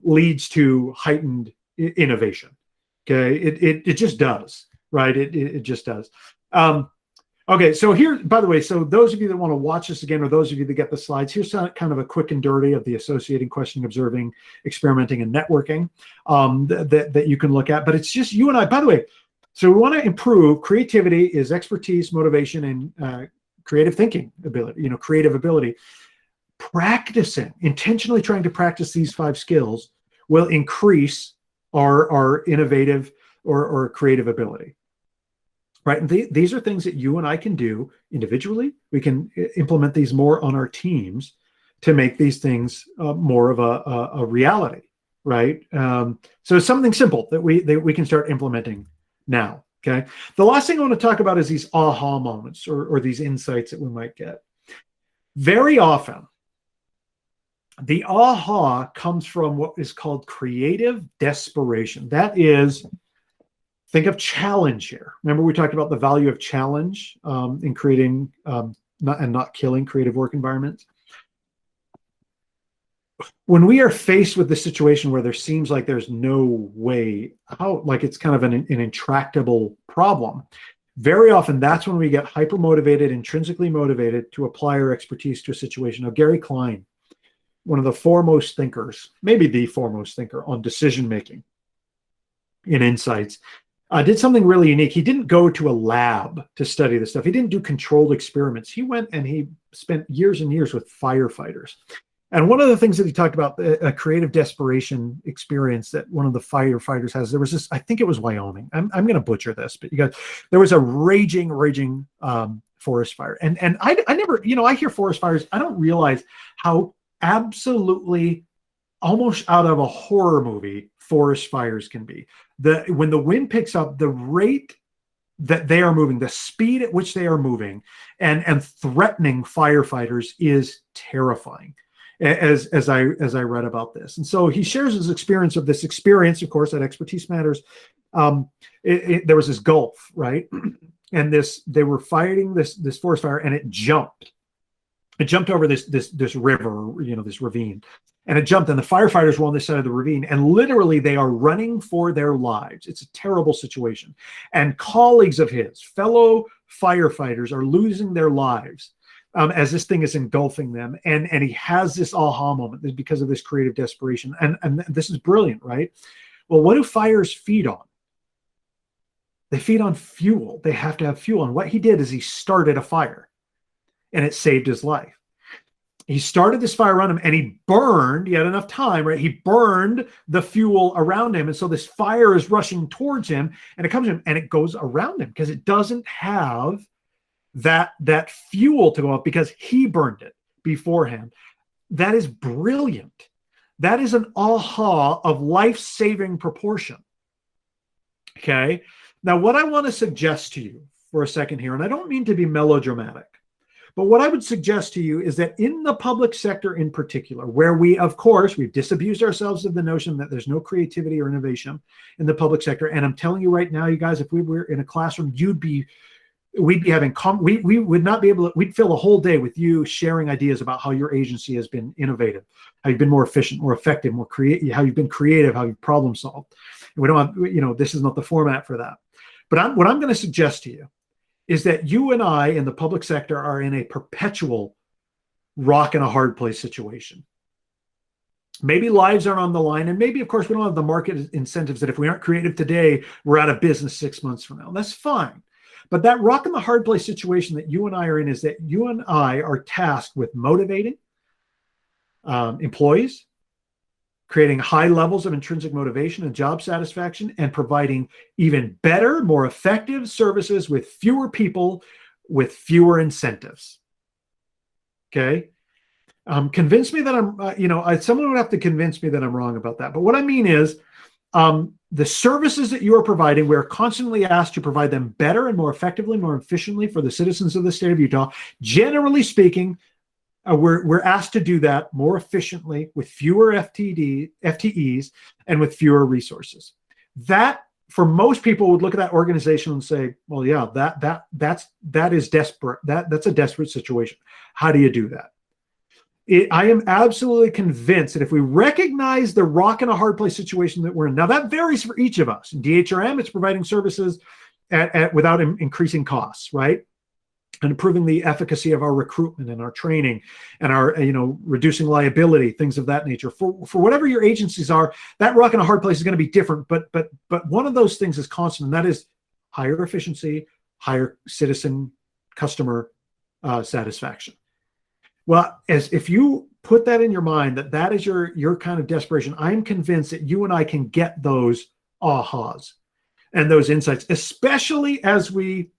leads to heightened innovation. Okay, it just does, right? It just does. Okay, so here, by the way, so those of you that want to watch this again, or those of you that get the slides, here's kind of a quick and dirty of the associating, questioning, observing, experimenting, and networking that you can look at. But it's just you and I, by the way. So we want to improve. Creativity is expertise, motivation, and creative thinking ability, creative ability. intentionally trying to practice these 5 skills will increase our innovative or creative ability. Right. And these are things that you and I can do individually. We can implement these more on our teams to make these things more of a reality. Right. So it's something simple that we can start implementing now. Okay. The last thing I want to talk about is these aha moments or these insights that we might get. Very often, the aha comes from what is called creative desperation. That is, think of challenge here. Remember, we talked about the value of challenge in creating not killing creative work environments. When we are faced with the situation where there seems like there's no way out, like it's kind of an intractable problem, very often that's when we get hyper motivated, intrinsically motivated to apply our expertise to a situation. Now, Gary Klein, one of the foremost thinkers, maybe the foremost thinker on decision making in insights, did something really unique. He didn't go to a lab to study this stuff. He didn't do controlled experiments. He went and he spent years and years with firefighters. And one of the things that he talked about, a creative desperation experience that one of the firefighters has, there was this, I think it was Wyoming. I'm going to butcher this, but there was a raging forest fire. And I never, I hear forest fires. I don't realize how absolutely almost out of a horror movie forest fires can be. When the wind picks up, the rate that they are moving, the speed at which they are moving and threatening firefighters is terrifying. As I read about this. And so he shares his experience of this experience, of course, that expertise matters. There was this gulf, right? And they were fighting this forest fire, and it jumped. It jumped over this river, this ravine. And it jumped, and the firefighters were on this side of the ravine, and literally they are running for their lives. It's a terrible situation. And colleagues of his, fellow firefighters, are losing their lives as this thing is engulfing them. And he has this aha moment because of this creative desperation. And this is brilliant, right? Well, what do fires feed on? They feed on fuel. They have to have fuel. And what he did is he started a fire, and it saved his life. He started this fire around him, and he had enough time, right? He burned the fuel around him. And so this fire is rushing towards him, and it comes to him, and it goes around him because it doesn't have that fuel to go up because he burned it beforehand. That is brilliant. That is an aha of life-saving proportion. Okay. Now, what I want to suggest to you for a second here, and I don't mean to be melodramatic, but what I would suggest to you is that in the public sector in particular, where we've disabused ourselves of the notion that there's no creativity or innovation in the public sector. And I'm telling you right now, you guys, if we were in a classroom, we'd fill a whole day with you sharing ideas about how your agency has been innovative, how you've been more efficient, more effective, more creative, how you've been creative, how you've problem solved. And we don't have, this is not the format for that. But what I'm going to suggest to you is that you and I in the public sector are in a perpetual rock and a hard place situation. Maybe lives aren't on the line, and maybe, of course, we don't have the market incentives that if we aren't creative today, we're out of business 6 months from now. That's fine. But that rock and the hard place situation that you and I are in is that you and I are tasked with motivating employees, creating high levels of intrinsic motivation and job satisfaction, and providing even better, more effective services with fewer people, with fewer incentives. Okay? Convince me that someone would have to convince me that I'm wrong about that. But what I mean is, the services that you are providing, we're constantly asked to provide them better and more effectively, more efficiently for the citizens of the state of Utah. Generally speaking, we're asked to do that more efficiently with fewer FTEs and with fewer resources. That, for most people, would look at that organization and say, well, yeah, that is desperate. That's a desperate situation. How do you do that? I am absolutely convinced that if we recognize the rock and a hard place situation that we're in, now that varies for each of us. In DHRM, it's providing services without increasing costs, right? And improving the efficacy of our recruitment and our training and our, reducing liability, things of that nature. For whatever your agencies are, that rock and a hard place is going to be different. But one of those things is constant, and that is higher efficiency, higher citizen customer satisfaction. Well, as if you put that in your mind, that is your kind of desperation, I'm convinced that you and I can get those ahas and those insights, especially as we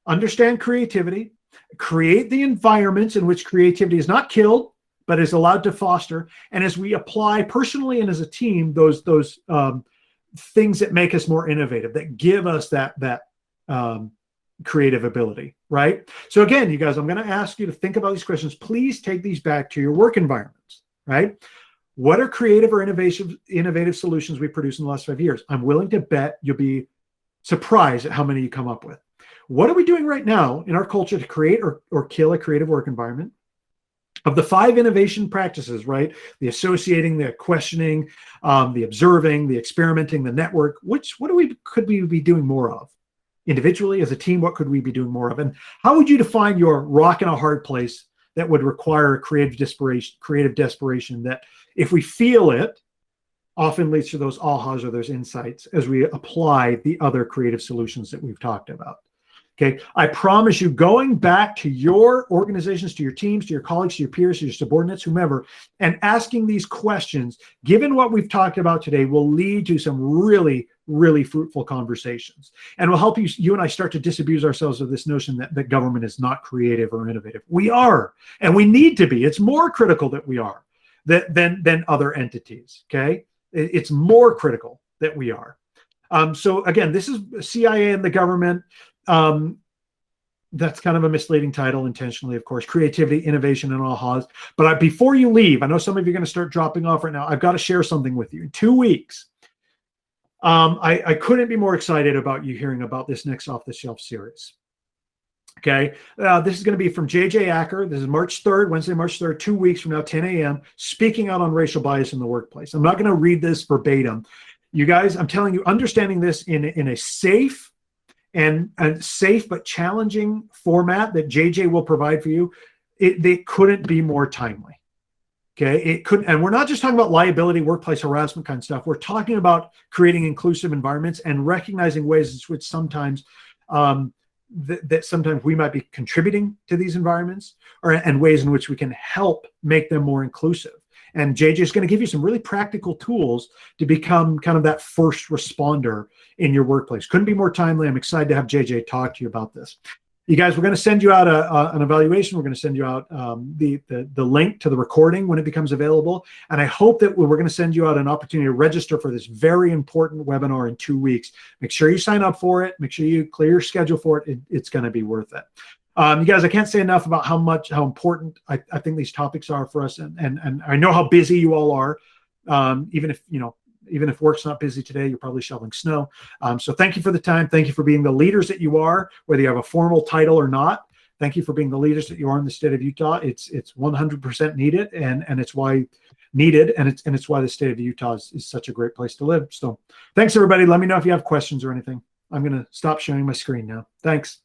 understand creativity, create the environments in which creativity is not killed, but is allowed to foster. And as we apply personally and as a team, those things that make us more innovative, that give us that creative ability, right? So again, you guys, I'm going to ask you to think about these questions. Please take these back to your work environments, right? What are creative or innovative solutions we produced in the last 5 years? I'm willing to bet you'll be surprised at how many you come up with. What are we doing right now in our culture to create or kill a creative work environment? Of the 5 innovation practices, right? The associating, the questioning, the observing, the experimenting, the network, what could we be doing more of? Individually, as a team, what could we be doing more of? And how would you define your rock in a hard place that would require a creative desperation that, if we feel it, often leads to those ahas or those insights as we apply the other creative solutions that we've talked about? Okay, I promise you, going back to your organizations, to your teams, to your colleagues, to your peers, to your subordinates, whomever, and asking these questions, given what we've talked about today, will lead to some really, really fruitful conversations, and will help you and I start to disabuse ourselves of this notion that government is not creative or innovative. We are, and we need to be. It's more critical that we are than other entities. Okay, it's more critical that we are. So again, this is CIA and the government. That's kind of a misleading title intentionally, of course. Creativity, innovation, and ahas. But before you leave, I know some of you are going to start dropping off right now. I've got to share something with you. In 2 weeks, I couldn't be more excited about you hearing about this next off-the-shelf series. Okay, this is going to be from J.J. Acker. This is March 3rd, Wednesday, March 3rd, 2 weeks from now, 10 a.m., speaking out on racial bias in the workplace. I'm not going to read this verbatim. You guys, I'm telling you, understanding this in a safe and a safe but challenging format that JJ will provide for you, they couldn't be more timely. Okay, it couldn't, and we're not just talking about liability, workplace harassment kind of stuff. We're talking about creating inclusive environments and recognizing ways in which sometimes that sometimes we might be contributing to these environments, and ways in which we can help make them more inclusive. And JJ is going to give you some really practical tools to become kind of that first responder in your workplace. Couldn't be more timely. I'm excited to have JJ talk to you about this. You guys, we're going to send you out an evaluation. We're going to send you out the link to the recording when it becomes available. And I hope that we're going to send you out an opportunity to register for this very important webinar in 2 weeks. Make sure you sign up for it. Make sure you clear your schedule for it. It's going to be worth it. You guys, I can't say enough about how important I think these topics are for us, and I know how busy you all are. Even if work's not busy today, you're probably shoveling snow. So thank you for the time. Thank you for being the leaders that you are, whether you have a formal title or not. Thank you for being the leaders that you are in the state of Utah. It's 100% needed, and it's why needed, and it's why the state of Utah is such a great place to live. So thanks, everybody. Let me know if you have questions or anything. I'm going to stop sharing my screen now. Thanks.